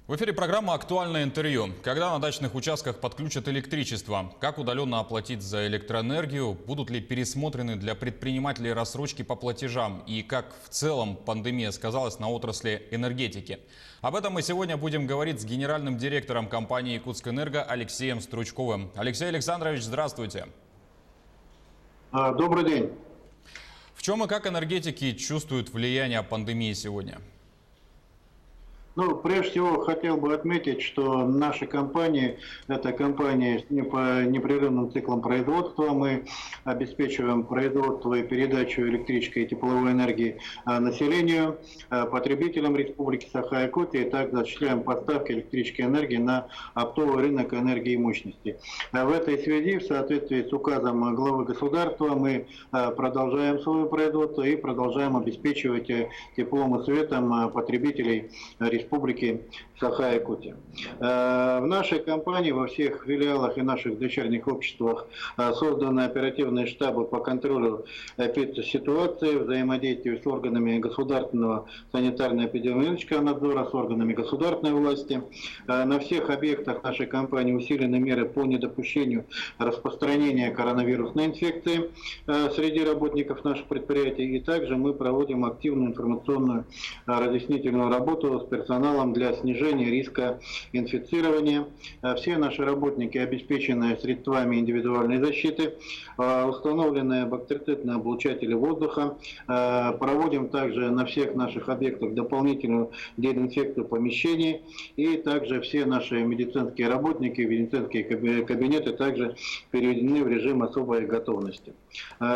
В эфире программа «Актуальное интервью». Когда на дачных участках подключат электричество? Как удаленно оплатить за электроэнергию? Будут ли пересмотрены для предпринимателей рассрочки по платежам? И как в целом пандемия сказалась на отрасли энергетики? Об этом мы сегодня будем говорить с генеральным директором компании «Якутскэнерго» Алексеем Стручковым. Алексей Александрович, здравствуйте. Добрый день. В чем и как энергетики чувствуют влияние пандемии сегодня? Прежде всего, хотел бы отметить, что наша компания – это компания с непрерывным циклом производства. Мы обеспечиваем производство и передачу электрической и тепловой энергии населению, потребителям Республики Саха-Якутия, и также осуществляем поставки электрической энергии на оптовый рынок энергии и мощности. В этой связи, в соответствии с указом главы государства, мы продолжаем свое производство и продолжаем обеспечивать теплом и светом потребителей Республики Саха-Якутия. В нашей компании, во всех филиалах и наших дочерних обществах созданы оперативные штабы по контролю ситуации, взаимодействию с органами государственного санитарно-эпидемиологического надзора, с органами государственной власти. На всех объектах нашей компании усилены меры по недопущению распространения коронавирусной инфекции среди работников наших предприятий. И также мы проводим активную информационную разъяснительную работу с персоналом для снижения риска инфицирования. Все наши работники обеспечены средствами индивидуальной защиты, установлены бактерицидные облучатели воздуха. Проводим также на всех наших объектах дополнительную дезинфекцию помещений. И также все наши медицинские работники, медицинские кабинеты также переведены в режим особой готовности.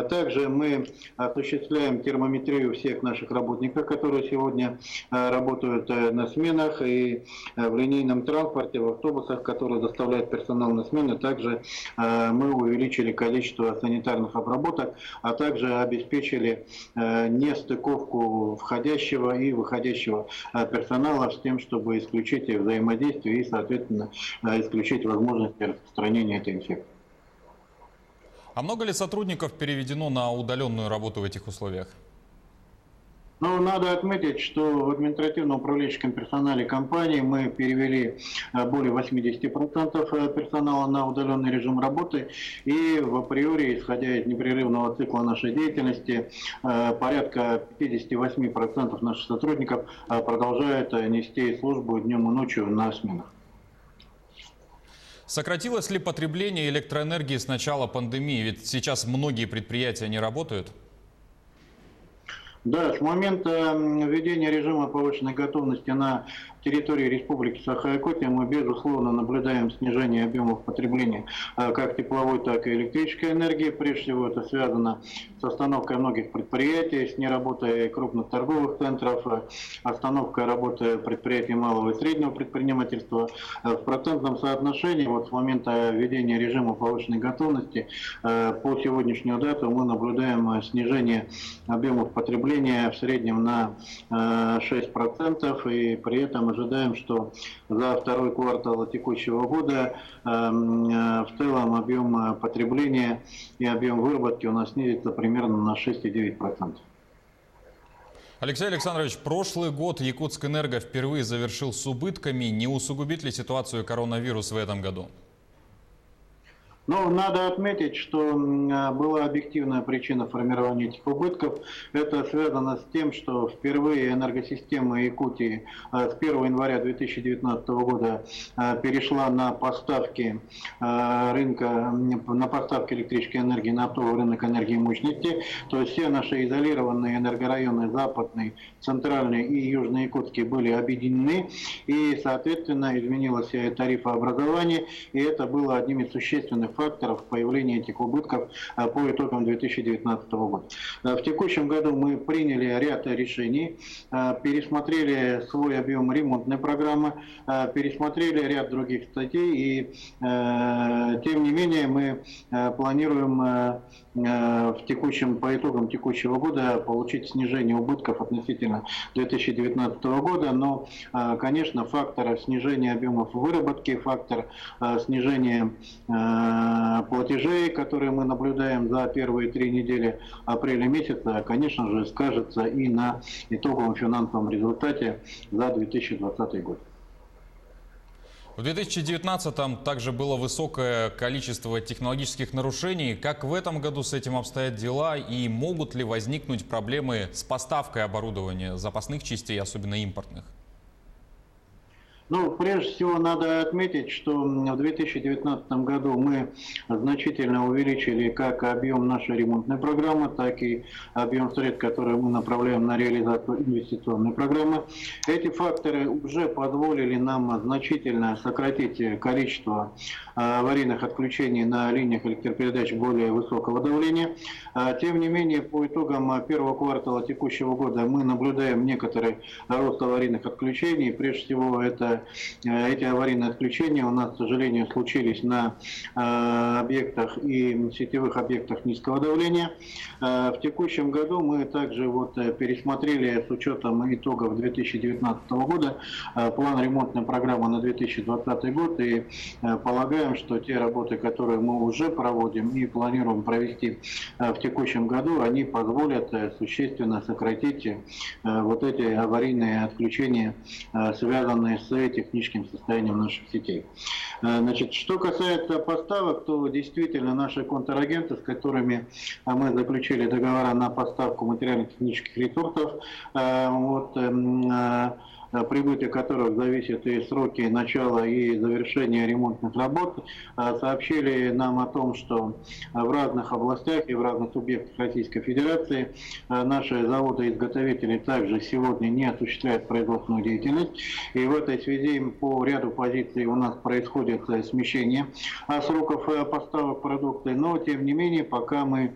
Также мы осуществляем термометрию всех наших работников, которые сегодня работают на сменах, и в линейном транспорте, в автобусах, которые доставляют персонал на смены. Также мы увеличили количество санитарных обработок, а также обеспечили нестыковку входящего и выходящего персонала с тем, чтобы исключить взаимодействие и, соответственно, исключить возможность распространения этой инфекции. А много ли сотрудников переведено на удаленную работу в этих условиях? Надо отметить, что в административно-управленческом персонале компании мы перевели более 80% персонала на удаленный режим работы. И в априори, исходя из непрерывного цикла нашей деятельности, порядка 58% наших сотрудников продолжают нести службу днем и ночью на сменах. Сократилось ли потребление электроэнергии с начала пандемии? Ведь сейчас многие предприятия не работают. Да, с момента введения режима повышенной готовности на территории Республики Саха-Якутия мы, безусловно, наблюдаем снижение объемов потребления как тепловой, так и электрической энергии. Прежде всего, это связано с остановкой многих предприятий, с неработой крупных торговых центров, остановкой работы предприятий малого и среднего предпринимательства. В процентном соотношении с момента введения режима повышенной готовности по сегодняшнюю дату мы наблюдаем снижение объемов потребления в среднем на 6%, и при этом ожидаем, что за второй квартал текущего года в целом объем потребления и объем выработки у нас снизится примерно на 6,9%. Алексей Александрович, прошлый год Якутскэнерго впервые завершил с убытками. Не усугубит ли ситуацию коронавирус в этом году? Надо отметить, что была объективная причина формирования этих убытков. Это связано с тем, что впервые энергосистема Якутии с 1 января 2019 года перешла на поставки на поставки электрической энергии на оптовый рынок энергии и мощности. То есть все наши изолированные энергорайоны Западный, Центральный и Южный Якутский были объединены, и, соответственно, изменилось тарифообразование, и это было одним из существенных факторов появления этих убытков по итогам 2019 года. В текущем году мы приняли ряд решений, пересмотрели свой объем ремонтной программы, пересмотрели ряд других статей, и тем не менее мы планируем по итогам текущего года получить снижение убытков относительно 2019 года, но, конечно, фактор снижения объемов выработки, фактор снижения платежей, которые мы наблюдаем за первые 3 недели апреля месяца, конечно же, скажется и на итоговом финансовом результате за 2020 год. В 2019-м также было высокое количество технологических нарушений. Как в этом году с этим обстоят дела и могут ли возникнуть проблемы с поставкой оборудования, запасных частей, особенно импортных? Ну, прежде всего, надо отметить, что в 2019 году мы значительно увеличили как объем нашей ремонтной программы, так и объем средств, которые мы направляем на реализацию инвестиционной программы. Эти факторы уже позволили нам значительно сократить количество аварийных отключений на линиях электропередач более высокого давления. Тем не менее, по итогам первого квартала текущего года мы наблюдаем некоторый рост аварийных отключений. Прежде всего, эти аварийные отключения у нас, к сожалению, случились на объектах и сетевых объектах низкого давления. В текущем году мы также пересмотрели с учетом итогов 2019 года план ремонтной программы на 2020 год и полагаем, что те работы, которые мы уже проводим и планируем провести в текущем году, они позволят существенно сократить эти аварийные отключения, связанные с техническим состоянием наших сетей. Значит, что касается поставок, то действительно наши контрагенты, с которыми мы заключили договора на поставку материально-технических ресурсов, прибытие которых зависит и сроки начала и завершения ремонтных работ, сообщили нам о том, что в разных областях и в разных субъектах Российской Федерации наши заводы-изготовители также сегодня не осуществляют производственную деятельность. И в этой связи по ряду позиций у нас происходит смещение сроков поставок продукции. Но тем не менее, пока мы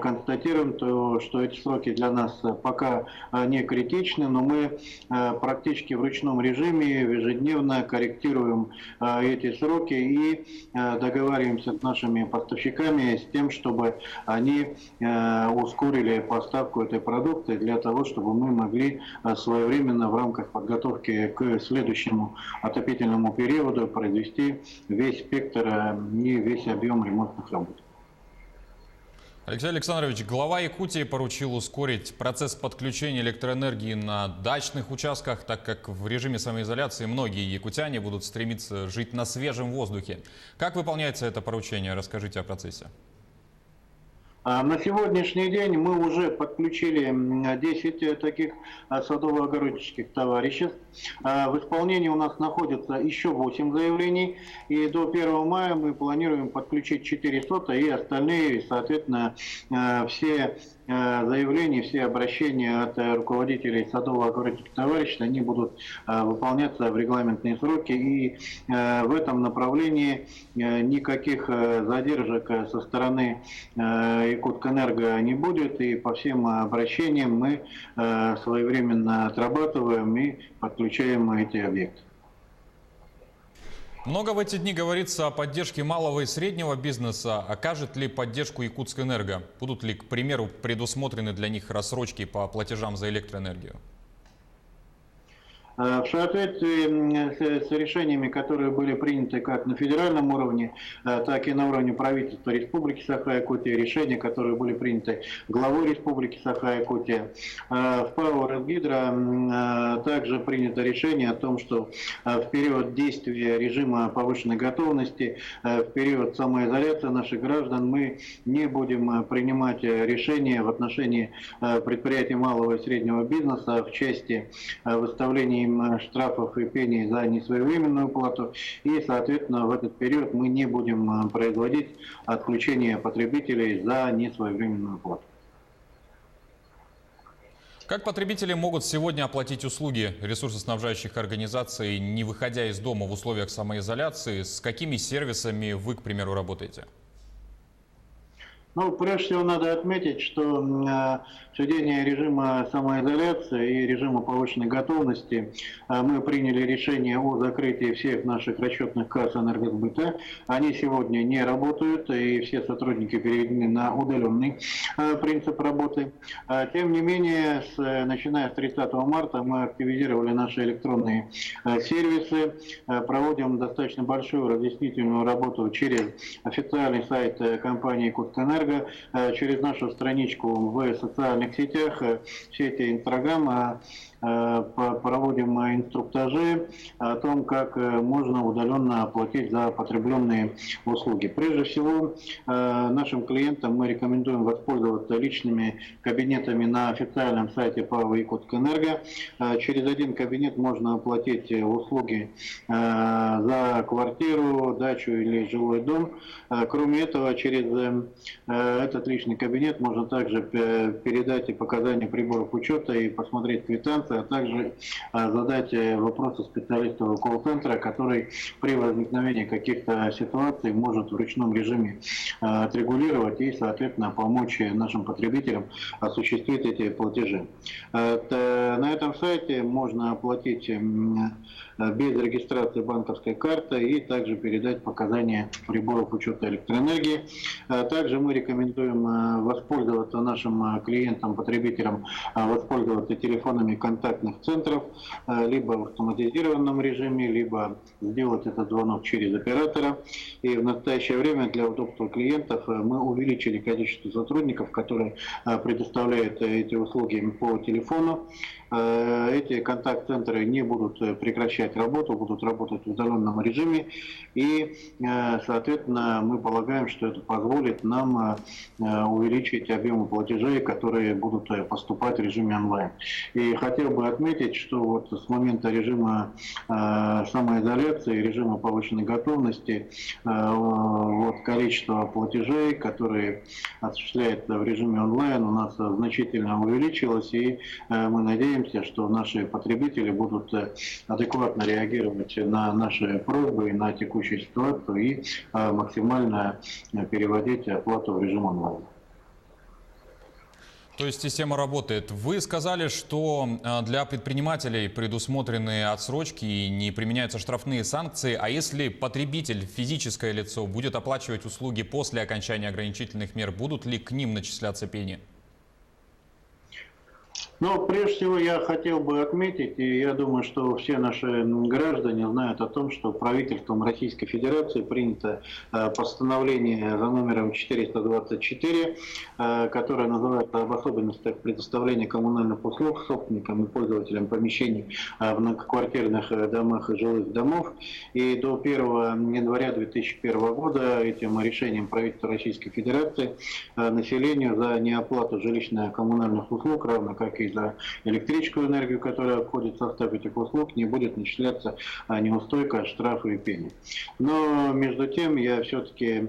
констатируем, что эти сроки для нас пока не критичны, но мы практически в ручном режиме ежедневно корректируем эти сроки и договариваемся с нашими поставщиками с тем, чтобы они ускорили поставку этой продукции для того, чтобы мы могли своевременно в рамках подготовки к следующему отопительному периоду произвести весь спектр и весь объем ремонтных работ. Алексей Александрович, глава Якутии поручил ускорить процесс подключения электроэнергии на дачных участках, так как в режиме самоизоляции многие якутяне будут стремиться жить на свежем воздухе. Как выполняется это поручение? Расскажите о процессе. На сегодняшний день мы уже подключили 10 таких садово-огороднических товариществ. В исполнении у нас находится еще 8 заявлений. И до 1 мая мы планируем подключить 4 сота и остальные, соответственно, все заявления, все обращения от руководителей садово-огородных товариществ, они будут выполняться в регламентные сроки. И в этом направлении никаких задержек со стороны Якутэнерго не будет. И по всем обращениям мы своевременно отрабатываем и подключаем эти объекты. Много в эти дни говорится о поддержке малого и среднего бизнеса. Окажет ли поддержку Якутскэнерго? Будут ли, к примеру, предусмотрены для них рассрочки по платежам за электроэнергию? В соответствии с решениями, которые были приняты как на федеральном уровне, так и на уровне правительства Республики Саха-Якутия, решения, которые были приняты главой Республики Саха-Якутия, в ПАО «Росгидро» также принято решение о том, что в период действия режима повышенной готовности, в период самоизоляции наших граждан мы не будем принимать решения в отношении предприятий малого и среднего бизнеса в части выставления штрафов и пений за несвоевременную уплату. И, соответственно, в этот период мы не будем производить отключение потребителей за несвоевременную уплату. Как потребители могут сегодня оплатить услуги ресурсоснабжающих организаций, не выходя из дома в условиях самоизоляции? С какими сервисами вы, к примеру, работаете? Ну, прежде всего надо отметить, что введение режима самоизоляции и режима повышенной готовности мы приняли решение о закрытии всех наших расчетных касс энергосбыта. Они сегодня не работают, и все сотрудники переведены на удаленный принцип работы. Тем не менее, начиная с 30 марта мы активизировали наши электронные сервисы, проводим достаточно большую разъяснительную работу через официальный сайт компании «Иркутскэнерго», через нашу страничку в социальных сетях, в сети Инстаграм проводим инструктажи о том, как можно удаленно оплатить за потребленные услуги. Прежде всего, нашим клиентам мы рекомендуем воспользоваться личными кабинетами на официальном сайте ПАО «Иркутскэнерго». Через один кабинет можно оплатить услуги за квартиру, дачу или жилой дом. Кроме этого, через этот личный кабинет можно также передать и показания приборов учета и посмотреть квитанции, а также задать вопросы специалисту колл-центра, который при возникновении каких-то ситуаций может в ручном режиме отрегулировать и, соответственно, помочь нашим потребителям осуществить эти платежи. На этом сайте можно оплатить без регистрации банковской карты и также передать показания приборов учета электроэнергии. Также мы рекомендуем воспользоваться нашим клиентам, потребителям, воспользоваться телефонами контактных центров, либо в автоматизированном режиме, либо сделать этот звонок через оператора. И в настоящее время для удобства клиентов мы увеличили количество сотрудников, которые предоставляют эти услуги по телефону. Эти контакт-центры не будут прекращать работу, будут работать в удаленном режиме. И, соответственно, мы полагаем, что это позволит нам увеличить объемы платежей, которые будут поступать в режиме онлайн. И хотел бы отметить, что вот с момента режима самоизоляции, режима повышенной готовности, вот количество платежей, которые осуществляются в режиме онлайн, у нас значительно увеличилось, и мы надеемся, что наши потребители будут адекватно реагировать на наши просьбы и на текущую ситуацию и максимально переводить оплату в режим онлайн. То есть система работает. Вы сказали, что для предпринимателей предусмотрены отсрочки и не применяются штрафные санкции. А если потребитель, физическое лицо, будет оплачивать услуги после окончания ограничительных мер, будут ли к ним начисляться пени? Но прежде всего я хотел бы отметить, и я думаю, что все наши граждане знают о том, что правительством Российской Федерации принято постановление за номером 424, которое называется об особенностях предоставления коммунальных услуг собственникам и пользователям помещений в многоквартирных домах и жилых домов. И до 1 января 2001 года этим решением правительства Российской Федерации населению за неоплату жилищно-коммунальных услуг, равно как и за электрическую энергию, которая входит в состав этих услуг, не будет начисляться неустойка, штрафы и пени. Но между тем я все-таки,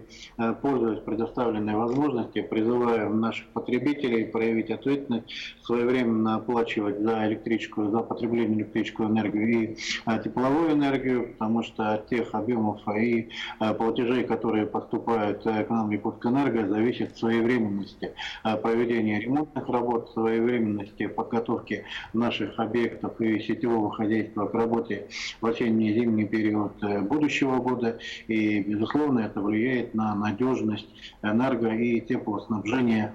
пользуясь предоставленной возможностью, призываю наших потребителей проявить ответственность, своевременно оплачивать за потребление электрическую энергию и тепловую энергию, потому что от тех объемов и платежей, которые поступают к нам в Иркутскэнерго, зависит своевременности проведения ремонтных работ, своевременности подготовки наших объектов и сетевого хозяйства к работе в осенне-зимний период будущего года. И, безусловно, это влияет на надежность энерго- и теплоснабжения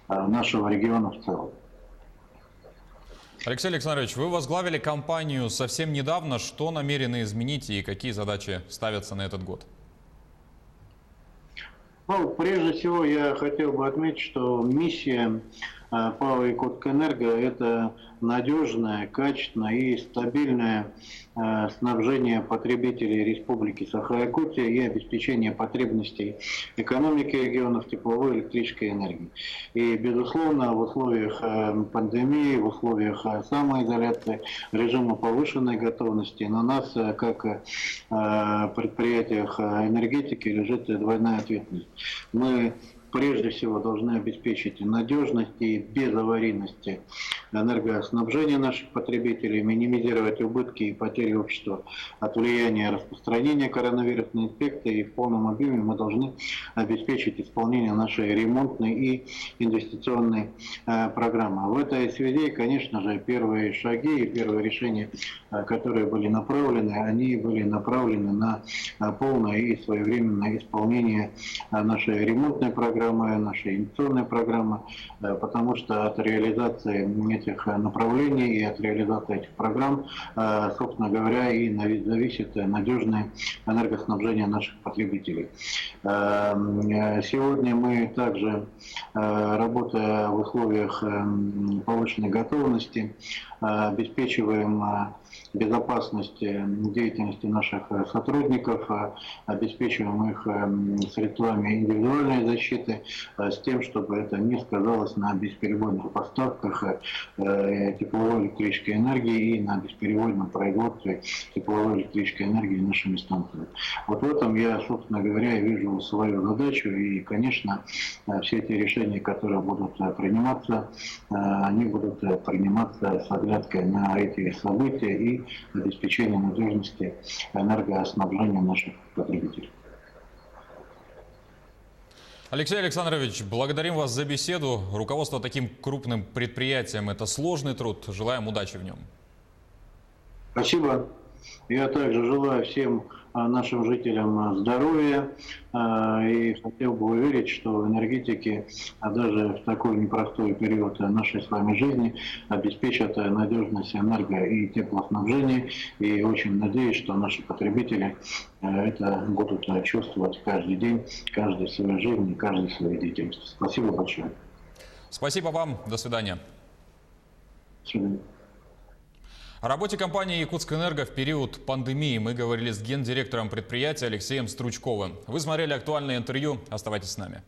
нашего региона в целом. Алексей Александрович, вы возглавили компанию совсем недавно. Что намерены изменить и какие задачи ставятся на этот год? Ну, прежде всего, я хотел бы отметить, что миссия ПАО «Иркутскэнерго» – это надежное, качественное и стабильное снабжение потребителей Республики Саха-Якутия и обеспечение потребностей экономики регионов тепловой и электрической энергии. И, безусловно, в условиях пандемии, в условиях самоизоляции, режима повышенной готовности на нас, как предприятиях энергетики, лежит двойная ответственность. Мы прежде всего должны обеспечить надежность и безаварийность энергоснабжения наших потребителей, минимизировать убытки и потери общества от влияния распространения коронавирусной инфекции, и в полном объеме мы должны обеспечить исполнение нашей ремонтной и инвестиционной программы. В этой связи, конечно же, первые шаги и первые решения, которые были направлены, они были направлены на полное и своевременное исполнение нашей ремонтной программы, нашей инвестиционной программы, потому что от реализации этих направлений и от реализации этих программ, собственно говоря, и зависит надежное энергоснабжение наших потребителей. Сегодня мы также, работая в условиях повышенной готовности, обеспечиваем безопасность деятельности наших сотрудников, обеспечиваем их средствами индивидуальной защиты, с тем, чтобы это не сказалось на бесперебойных поставках тепловой электрической энергии и на бесперебойном производстве тепловой электрической энергии нашими станциями. Вот в этом я, собственно говоря, вижу свою задачу, и, конечно, все эти решения, которые будут приниматься, они будут приниматься с оглядкой на эти события и обеспечение надежности энергоснабжения наших потребителей. Алексей Александрович, благодарим вас за беседу. Руководство таким крупным предприятием – это сложный труд. Желаем удачи в нем. Спасибо. Я также желаю всем нашим жителям здоровья и хотел бы уверить, что в энергетике, даже в такой непростой период нашей с вами жизни, обеспечат надежность энерго- и теплоснабжения. И очень надеюсь, что наши потребители это будут чувствовать каждый день, каждой своей жизни, каждой своей деятельности. Спасибо большое. Спасибо вам. До свидания. До свидания. О работе компании «Якутскэнерго» в период пандемии мы говорили с гендиректором предприятия Алексеем Стручковым. Вы смотрели актуальное интервью. Оставайтесь с нами.